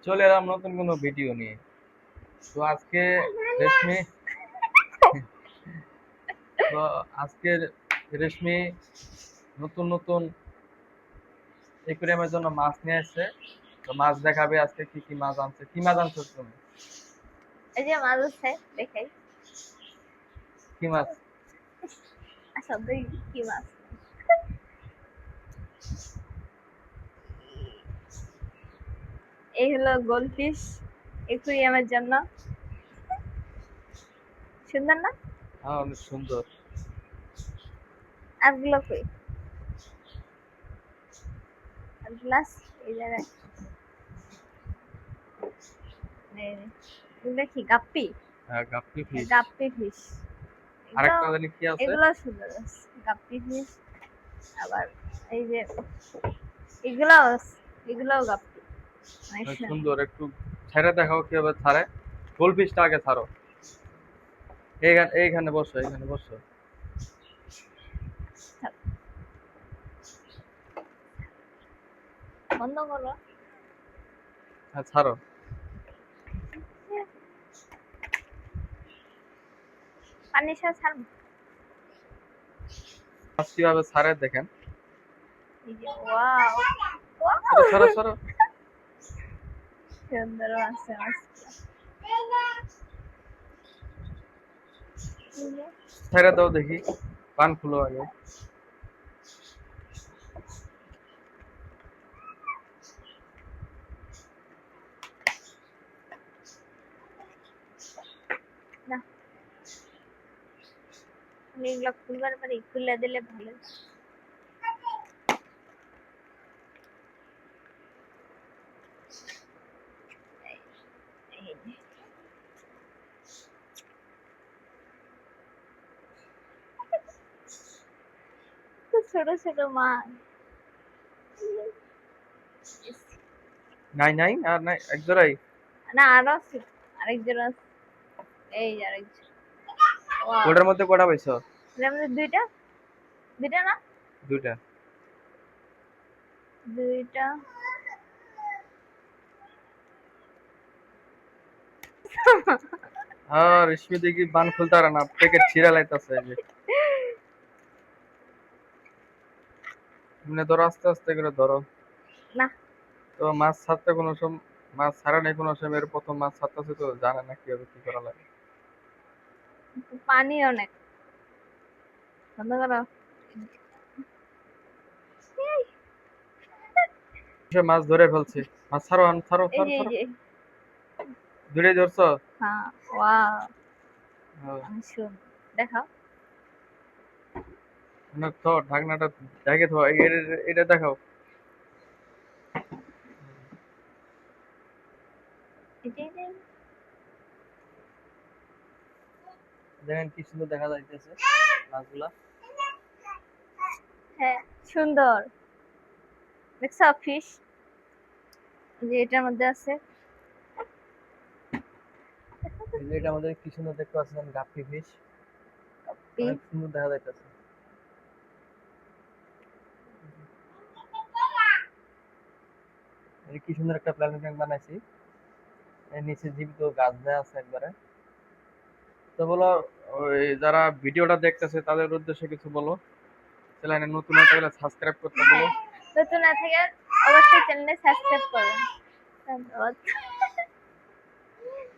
চলে এলাম নতুন কোনো ভিডিও নিয়ে। তো আজকে রেশমি তো আজকে রেশমি নতুন নতুন একুয়ারিয়ামের জন্য মাছ নিয়ে আসছে। তো মাছ দেখাবে আজকে কি কি মাছ আনছে। কি মাছ আনছো তুমি? এই যে মাছ আছে দেখাই। কি মাছ? আচ্ছা দুই কি মাছ? এই হলো গোল্ডফিশ একুয়ারিয়ামের জন্য। সুন্দর না? হ্যাঁ, অনেক সুন্দর। আর গুলো কই? আর গ্লাস এই জায়গায়। এগুলো কি গাপ্পি? হ্যাঁ, গাপ্পি ফিশ। গাপ্পি ফিশ। আরেকটা জানি কি আছে? এগুলো সুন্দর আছে গাপ্পি ফিশ। আবার এই যে এগুলো এগুলোও গাপ্পি। অনেক সুন্দর। একটু ছেড়ে দেখাও কিভাবে ছাড়ে। গোলফিশটা আগে ছাড়ো। এইখানে বসো, এইখানে বসো। বন্ধ করো। হ্যাঁ, ছাড়ো। পানি ছাড়বো। মাছ কিভাবে ছাড়ে দেখেন। এই যে ওয়াও ছাড়ো ছাড়ো। সুন্দর আছে মাছগুলো। ছেড়ে দাও দেখি। কান খুলো আগে। না এগুলো খুলবার পরে খুলে দিলে ভালো। ছোট ছোট মাছ। নাই নাই আর নাই, এক জোড়াই। না আরো আছে, আরেকজন আছে। এই যে আরেকজন। ওটার মধ্যে কটা পাইছো? এর মধ্যে দুইটা, দুইটা না দুইটা। দুইটা। রেশমি দেখি বান খুলতে পারে না, প্যাকেট ছিঁড়া লাইতাছে এই যে। মানে ধরো, আস্তে আস্তে করে ধরো। না তো মাছ ছাড়তে কোনো সময়, মাছ ছাড়া নেই কোনো সময়, এর প্রথম মাছ ছাড়তেছে তো জানে না কিভাবে কি করা লাগে। পানি অনেক। বন্ধ করো। সে মাছ ধরে ফেলছে। মাছ ছাড়ো, ছাড়ো এই ছাড়ো যে এই ছাড়ো। যে দূরে ধরছো? হ্যাঁ ওয়াও হ্যাঁ। অনেক সুন্দর। দেখাও। না তো ঢাকনাটা ঢেকে থো, এটা দেখাও। এই যে এই যে। দেখেন কি সুন্দর দেখা যাইতেছে মাছগুলা। হ্যাঁ সুন্দর। দেখছো ফিশ যে এটার মধ্যে আছে। এই যে এটা আমাদের কি সুন্দর দেখতে পাচ্ছেন, গাপ্পি ফিশ। অনেক সুন্দর দেখা যাইতেছে। এই কি সুন্দর একটা প্ল্যানেটেরিয়াম বানাইছি। এর নিচে জীবিত গাছ দেয়া আছে একবারে। তো বলো, ওই যারা ভিডিওটা দেখতেছে তাদের উদ্দেশ্যে কিছু বলো। চ্যানেলে নতুন হতে গেলে সাবস্ক্রাইব করতে বলো। নতুন না থেকে অবশ্যই চ্যানেলে সাবস্ক্রাইব করবেন। ধন্যবাদ।